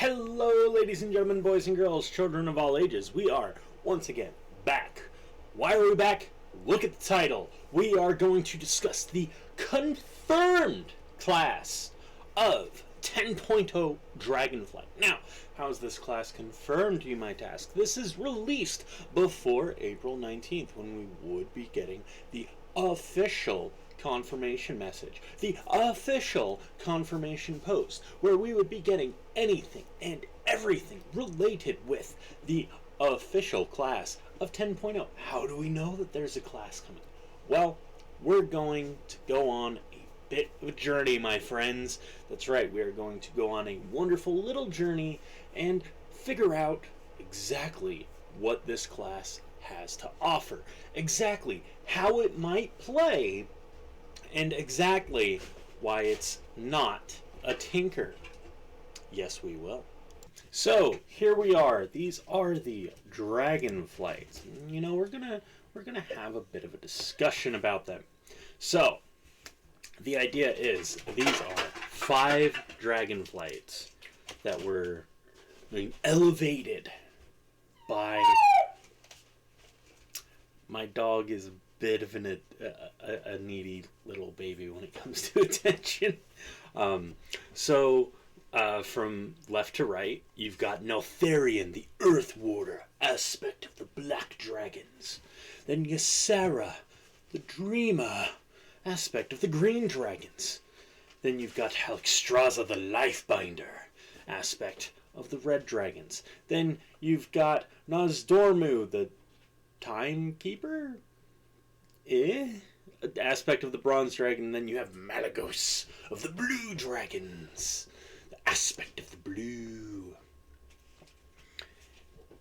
Hello, ladies and gentlemen, boys and girls, children of all ages. We are once again back. Why are we back? Look at the title. We are going to discuss the confirmed class of 10.0 Dragonflight. Now, how is this class confirmed, you might ask? This is released before April 19th, when we would be getting the official confirmation message, the official confirmation post, where we would be getting anything and everything related with the official class of 10.0. How do we know that there's a class coming? Well, we're going to go on a bit of a journey, my friends. That's right, we are going to go on a wonderful little journey and figure out exactly what this class has to offer, exactly how it might play, and exactly why it's not a tinker. Yes, we will. So here we are. These are the Dragonflights. You know, we're gonna have a bit of a discussion about them. So the idea is these are 5 Dragonflights that were elevated by. My dog is a bit of a needy little baby when it comes to attention. From left to right, you've got Neltharion, the Earth Warder aspect of the Black Dragons. Then Ysera, the Dreamer aspect of the Green Dragons. Then you've got Alexstrasza, the Lifebinder aspect of the Red Dragons. Then you've got Nozdormu, the Timekeeper aspect of the Bronze Dragon. And then you have Malagos of the Blue Dragons, the aspect of the blue.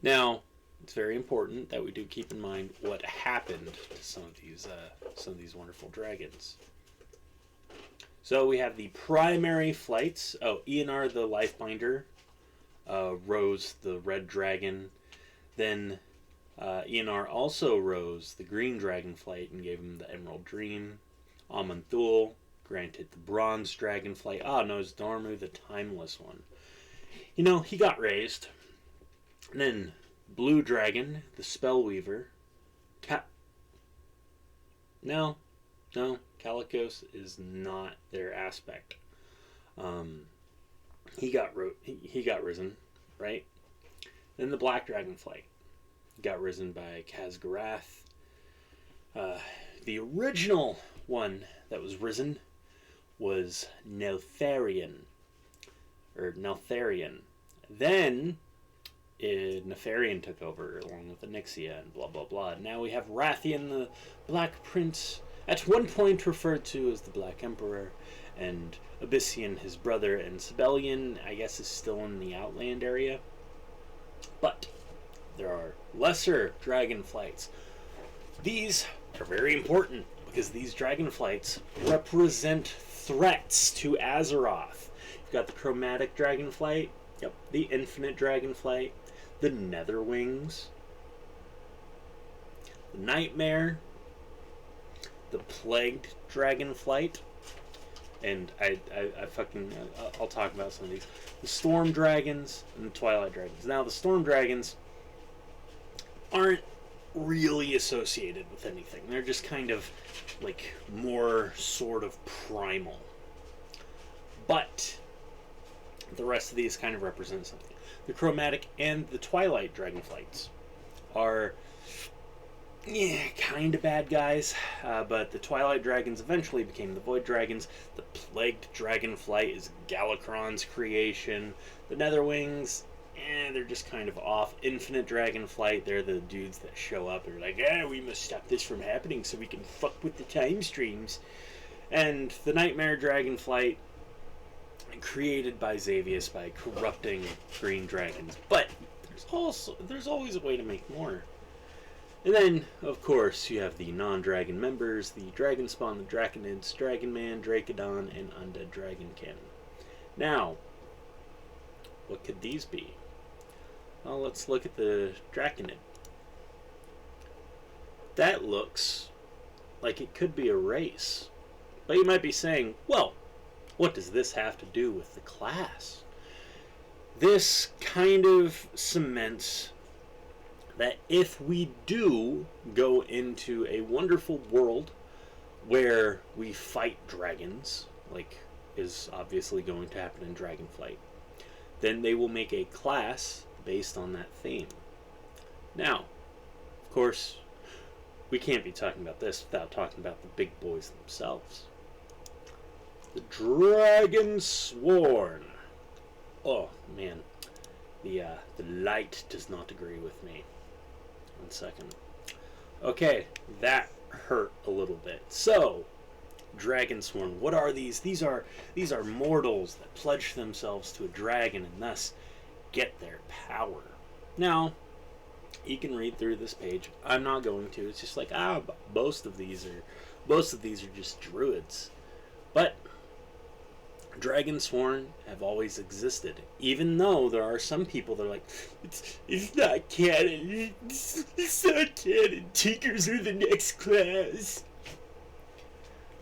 Now, it's very important that we do keep in mind what happened to some of these wonderful dragons. So we have the primary flights. Oh, Eonar the Lifebinder rose the Red Dragon. Then Eonar also rose the Green Dragonflight and gave him the Emerald Dream. Aman'Thul granted the Bronze Dragonflight. Nozdormu, the Timeless one. You know, he got raised. And then Blue Dragon, the Spellweaver. No, Calicos is not their aspect. He got risen, right? Then the Black Dragonflight got risen by Khaz'garath. The original one that was risen was Neltharion. Then Nefarian took over along with Onyxia and blah blah blah. Now we have Rathian, the Black Prince, at one point referred to as the Black Emperor, and Abyssian, his brother, and Sibelian, I guess, is still in the Outland area. But there are lesser Dragonflights. These are very important because these Dragonflights represent threats to Azeroth. You've got the Chromatic Dragonflight, the Infinite Dragonflight, the Netherwings, the Nightmare, the Plagued Dragonflight, and I'll talk about some of these. The Storm Dragons and the Twilight Dragons. Now, the Storm Dragons aren't really associated with anything. They're just kind of like more sort of primal. But the rest of these kind of represent something. The Chromatic and the Twilight Dragonflights are kind of bad guys, but the Twilight Dragons eventually became the Void Dragons. The Plagued Dragonflight is Galakron's creation. The Netherwings, they're just kind of off. Infinite Dragonflight, they're the dudes that show up and are like, we must stop this from happening so we can fuck with the time streams. And the Nightmare Dragonflight, created by Xavius by corrupting green dragons. But there's always a way to make more. And then, of course, you have the non-dragon members, the Dragonspawn, the Draconids, Dragonman, Dracodon, and Undead Dragonkin. Now, what could these be? Well, let's look at the Draconid. That looks like it could be a race. But you might be saying, well, what does this have to do with the class? this kind of cements that if we do go into a wonderful world where we fight dragons, like is obviously going to happen in Dragonflight, then they will make a class based on that theme. Now, of course, we can't be talking about this without talking about the big boys themselves. The dragonsworn. Oh man, the light does not agree with me. 1 second. Okay, that hurt a little bit. So, dragonsworn. What are these? These are mortals that pledge themselves to a dragon and thus get their power. Now, you can read through this page. I'm not going to. It's just like most of these are just druids. But dragonsworn have always existed, even though there are some people that are like, it's not canon. It's not canon. Tinkers are the next class.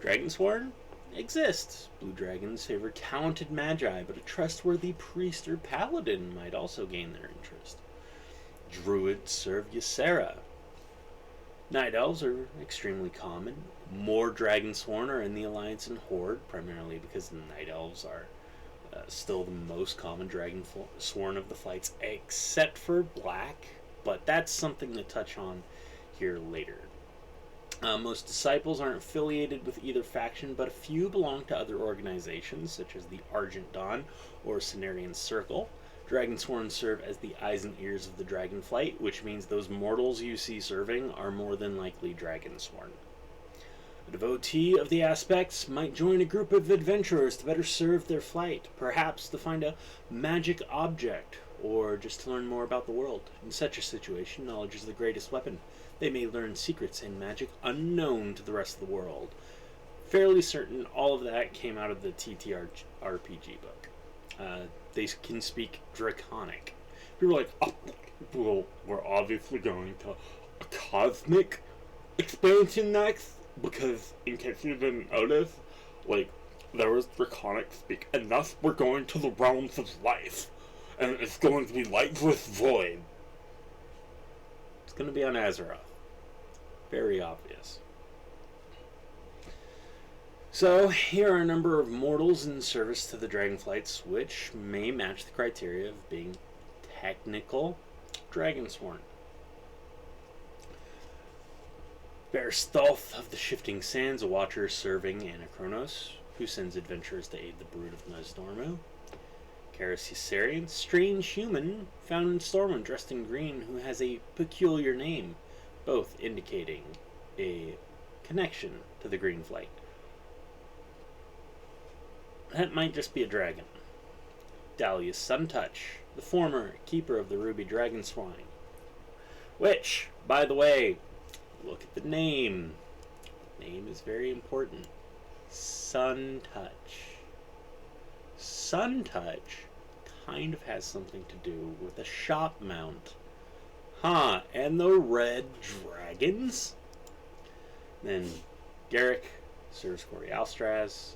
Dragonsworn exists. Blue dragons favor talented magi, but a trustworthy priest or paladin might also gain their interest. Druids serve Ysera. Night elves are extremely common. More dragonsworn are in the Alliance and Horde, primarily because the night elves are still the most common dragonsworn of the fights, except for black, but that's something to touch on here later. Most disciples aren't affiliated with either faction, but a few belong to other organizations, such as the Argent Dawn or Cenarian Circle. Dragonsworn serve as the eyes and ears of the Dragonflight, which means those mortals you see serving are more than likely Dragonsworn. A devotee of the aspects might join a group of adventurers to better serve their flight, perhaps to find a magic object, or just to learn more about the world. In such a situation, knowledge is the greatest weapon. They may learn secrets and magic unknown to the rest of the world. Fairly certain all of that came out of the TTRPG book. They can speak Draconic. People are like, oh, well, we're obviously going to a cosmic expansion next, because in case you didn't notice, like, there was Draconic speak, and thus we're going to the realms of life, and it's going to be lightless void. It's going to be on Azeroth. Very obvious. So, here are a number of mortals in service to the Dragonflights, which may match the criteria of being technical Dragonsworn. Bearstolf of the Shifting Sands, a watcher serving Anachronos, who sends adventurers to aid the brood of Nozdormu. Karis Yserian, strange human found in Stormwind dressed in green, who has a peculiar name, both indicating a connection to the Green Flight. That might just be a dragon. Dahlia's Suntouch, the former keeper of the Ruby Dragonswine. Which, by the way, look at the name. Name is very important. Suntouch. Suntouch kind of has something to do with a shop mount. Huh, and the red dragons? Then Garrick serves Corey Alstraz.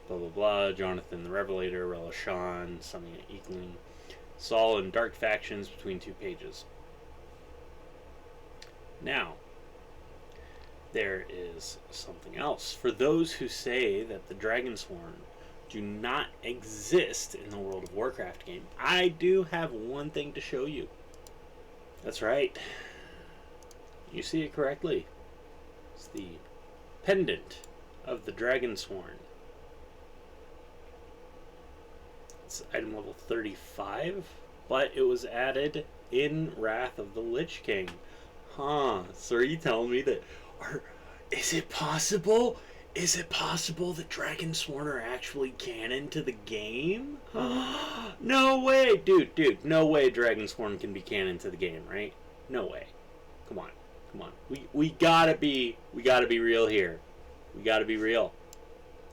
Blah blah blah. Jonathan the Revelator, Relishan, Samia Eklund. Saul and Dark factions between 2 pages. Now, there is something else. For those who say that the Dragonsworn do not exist in the World of Warcraft game, I do have one thing to show you. That's right. You see it correctly. It's the pendant of the Dragonsworn. It's item level 35, but it was added in Wrath of the Lich King. Huh, so are you telling me that... Is it possible? Is it possible that Dragonsworn are actually canon to the game? No way! Dude, no way Dragonsworn can be canon to the game, right? No way. Come on. We gotta be real here. We gotta be real.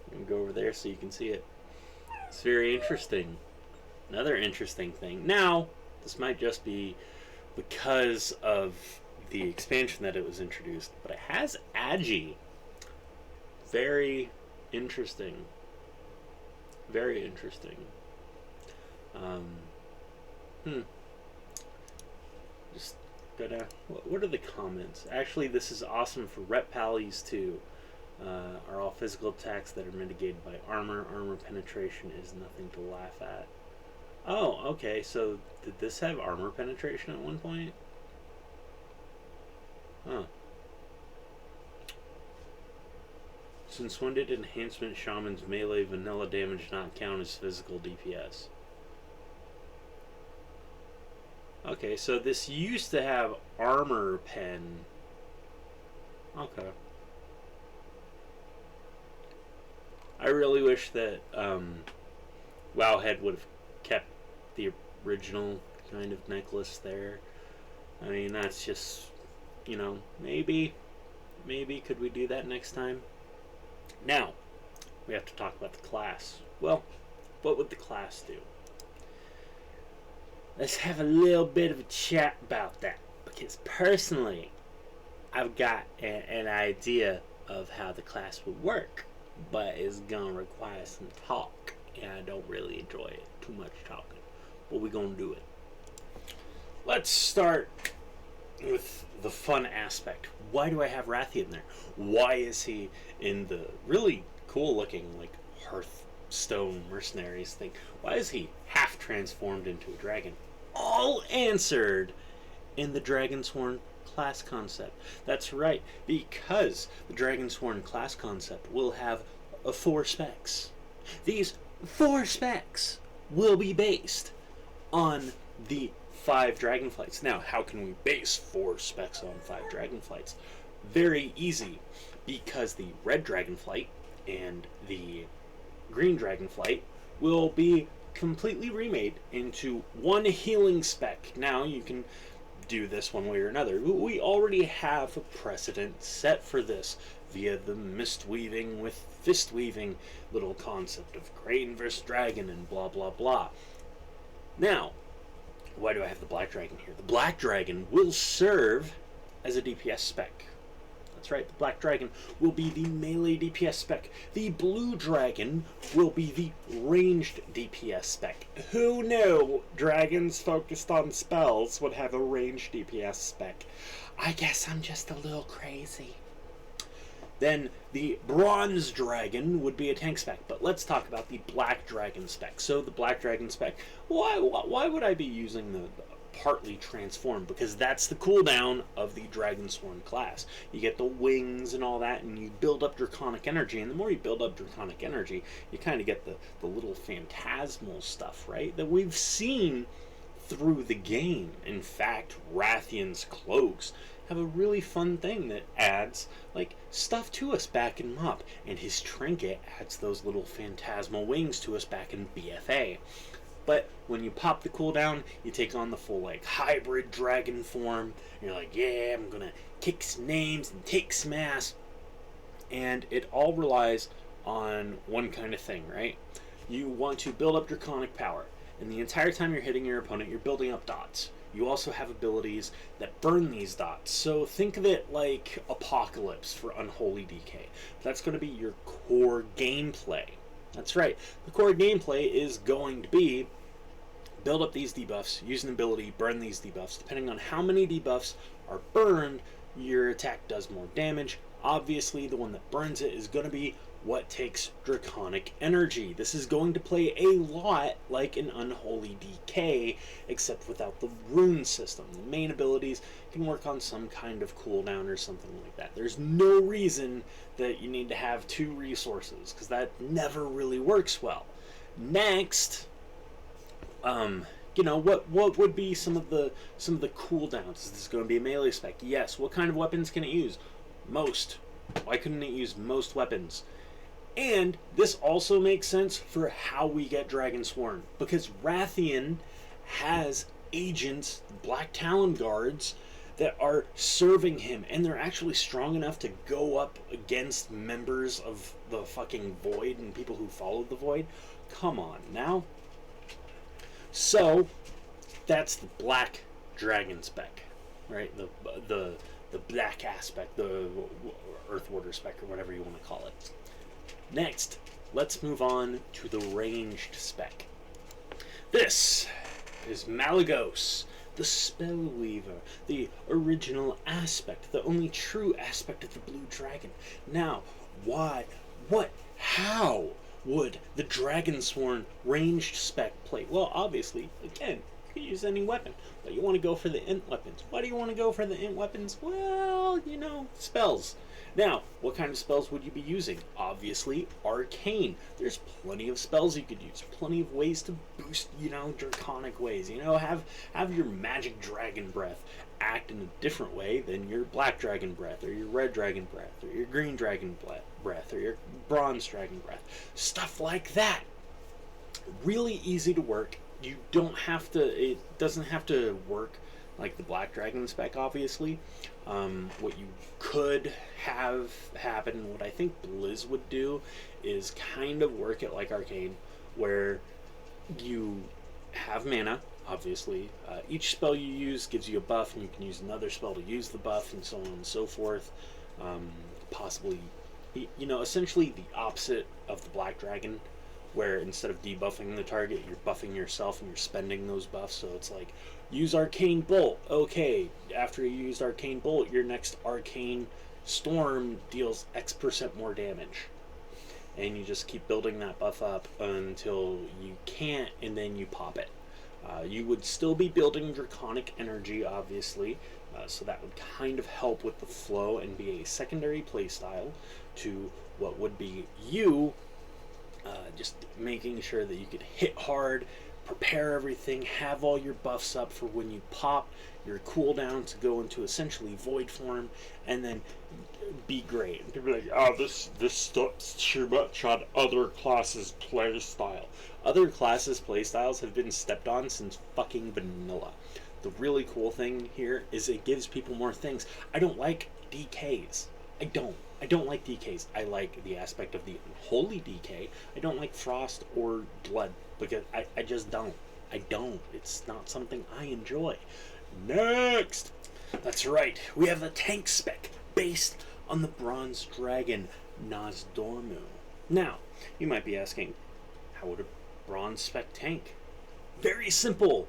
I'm gonna go over there so you can see it. It's very interesting. Another interesting thing. Now, this might just be because of the expansion that it was introduced, but it has Agi. Very interesting. Very interesting. Just gonna. What are the comments? Actually, this is awesome for rep pallies too. Are all physical attacks that are mitigated by armor. Armor penetration is nothing to laugh at. Oh, okay. So did this have armor penetration at one point? Huh. Since when did Enhancement Shaman's melee vanilla damage not count as physical DPS? Okay, so this used to have armor pen. Okay. I really wish that Wowhead would have kept the original kind of necklace there. I mean, that's just, maybe could we do that next time? Now, we have to talk about the class. Well, what would the class do? Let's have a little bit of a chat about that. Because personally, I've got an idea of how the class would work. But it's going to require some talk. And I don't really enjoy it. Too much talking. But we're going to do it. Let's start with the fun aspect. Why do I have Rathian there? Why is he in the really cool looking Hearthstone mercenaries thing? Why is he half transformed into a dragon? All answered in the dragonsworn class concept. That's right, because the dragonsworn class concept will have 4 specs. These 4 specs will be based on the 5 dragonflights. Now, how can we base 4 specs on 5 dragonflights? Very easy, because the red dragonflight and the green dragonflight will be completely remade into 1 healing spec. Now, you can do this one way or another. We already have a precedent set for this via the mist weaving with fist weaving little concept of crane versus dragon and blah blah blah. Now, why do I have the black dragon here? The black dragon will serve as a DPS spec. That's right, the black dragon will be the melee DPS spec. The blue dragon will be the ranged DPS spec. Who knew dragons focused on spells would have a ranged DPS spec? I guess I'm just a little crazy. Then the bronze dragon would be a tank spec, but let's talk about the black dragon spec. So the black dragon spec, why would I be using the partly transformed? Because that's the cooldown of the dragonsworn class. You get the wings and all that, and you build up draconic energy, and the more you build up draconic energy, you kind of get the little phantasmal stuff, right, that we've seen through the game. In fact, Rathian's cloaks have a really fun thing that adds stuff to us back in MOP, and his trinket adds those little phantasmal wings to us back in BFA. But when you pop the cooldown, you take on the full hybrid dragon form. And you're like, yeah, I'm gonna kick some names and take some ass. And it all relies on one kind of thing, right? You want to build up draconic power, and the entire time you're hitting your opponent, you're building up dots. You also have abilities that burn these dots. So think of it like Apocalypse for Unholy DK. That's going to be your core gameplay. That's right. The core gameplay is going to be build up these debuffs, use an ability, burn these debuffs. Depending on how many debuffs are burned, your attack does more damage. Obviously, the one that burns it is going to be what takes draconic energy. This is going to play a lot like an Unholy DK, except without the rune system. The main abilities can work on some kind of cooldown or something like that. There's no reason that you need to have 2 resources, because that never really works well. Next, what would be some of the cooldowns? Is this going to be a melee spec? Yes. What kind of weapons can it use? Most. Why couldn't it use most weapons? And this also makes sense for how we get dragonsworn, because Rathian has agents, Black Talon guards, that are serving him, and they're actually strong enough to go up against members of the fucking Void and people who follow the Void. Come on now. So that's the black dragon spec, right? The black aspect, the Earth Warder spec, or whatever you want to call it. Next, let's move on to the ranged spec. This is Malagos, the Spellweaver, the original aspect, the only true aspect of the Blue Dragon. Now, why, what, how would the dragonsworn ranged spec play? Well, obviously, again, you can use any weapon, but you want to go for the int weapons. Why do you want to go for the int weapons? Well, spells. Now, what kind of spells would you be using? Obviously, arcane. There's plenty of spells you could use, plenty of ways to boost, draconic ways. Have your magic dragon breath act in a different way than your black dragon breath, or your red dragon breath, or your green dragon breath, or your bronze dragon breath. Stuff like that. Really easy to work. It doesn't have to work like the black dragon spec, obviously. What you could have happen, what I think Blizz would do, is kind of work it like arcane, where you have mana, obviously. Each spell you use gives you a buff, and you can use another spell to use the buff, and so on and so forth. Possibly, essentially the opposite of the black dragon, where instead of debuffing the target, you're buffing yourself and you're spending those buffs. So it's like, use Arcane Bolt. Okay, after you used Arcane Bolt, your next Arcane Storm deals X% more damage. And you just keep building that buff up until you can't, and then you pop it. You would still be building Draconic energy, obviously, so that would kind of help with the flow and be a secondary playstyle to what would be you. Just making sure that you could hit hard, prepare everything, have all your buffs up for when you pop your cooldown to go into essentially void form, and then be great. To be like, this stuff's too much on other classes' play style. Other classes' play styles have been stepped on since fucking vanilla. The really cool thing here is it gives people more things. I don't like DKs. I don't like DKs. I like the aspect of the unholy DK. I don't like frost or blood, because I just don't. I don't. It's not something I enjoy. Next! That's right. We have the tank spec based on the bronze dragon Nozdormu. Now, you might be asking, how would a bronze spec tank? Very simple.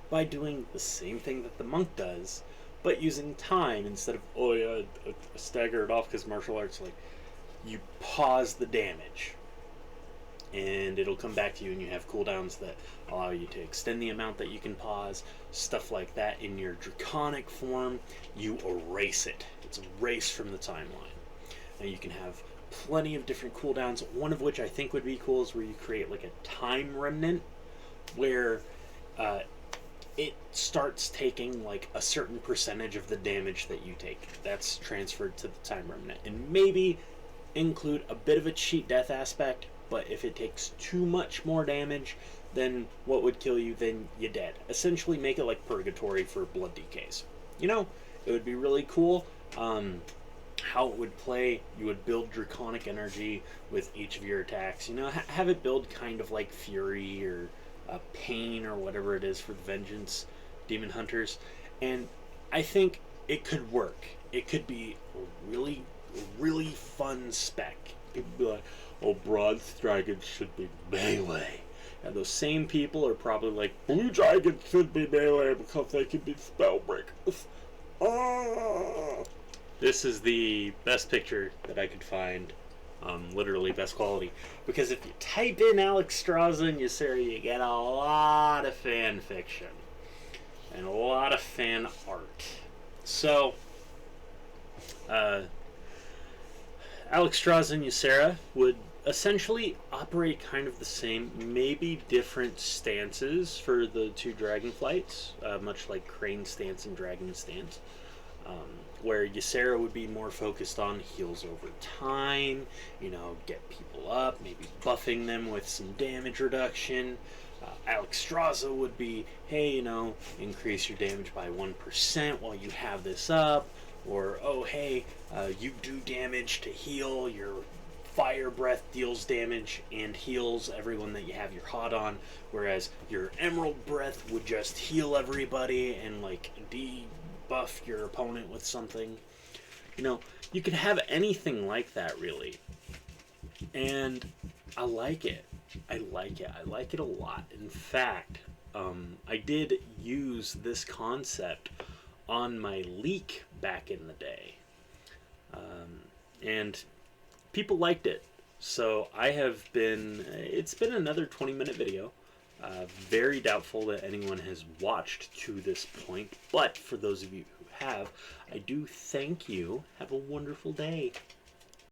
By doing the same thing that the monk does, but using time instead of, stagger it off, because martial arts, you pause the damage. And it'll come back to you, and you have cooldowns that allow you to extend the amount that you can pause, stuff like that. In your draconic form, you erase it. It's erased from the timeline. Now you can have plenty of different cooldowns, one of which I think would be cool is where you create a time remnant, where it starts taking a certain percentage of the damage that you take. That's transferred to the time remnant. And maybe include a bit of a cheat death aspect, but if it takes too much more damage than what would kill you, then you're dead. Essentially make it like Purgatory for blood DKs. It would be really cool. How it would play, you would build Draconic energy with each of your attacks. Have it build kind of like Fury or Pain or whatever it is for the Vengeance Demon Hunters. And I think it could work. It could be a really, really fun spec. People be like, bronze dragons should be melee. And those same people are probably like, blue dragons should be melee because they can be spell breakers. This is the best picture that I could find. Literally best quality. Because if you type in Alex Straza and Ysera, you get a lot of fan fiction. And a lot of fan art. So, Alex Straza and Ysera would essentially operate kind of the same, maybe different stances for the two dragon flights, much like Crane stance and Dragon stance, where Ysera would be more focused on heals over time, get people up, maybe buffing them with some damage reduction. Alex Straza would be, hey, increase your damage by 1% while you have this up, or, you do damage to heal, your fire breath deals damage and heals everyone that you have your hot on, whereas your emerald breath would just heal everybody and debuff your opponent with something. You could have anything like that, really. And I like it. I like it a lot. In fact, I did use this concept on my leak back in the day. And people liked it. So I have been, it's been another 20-minute video. Very doubtful that anyone has watched to this point, but for those of you who have, I do thank you. Have a wonderful day.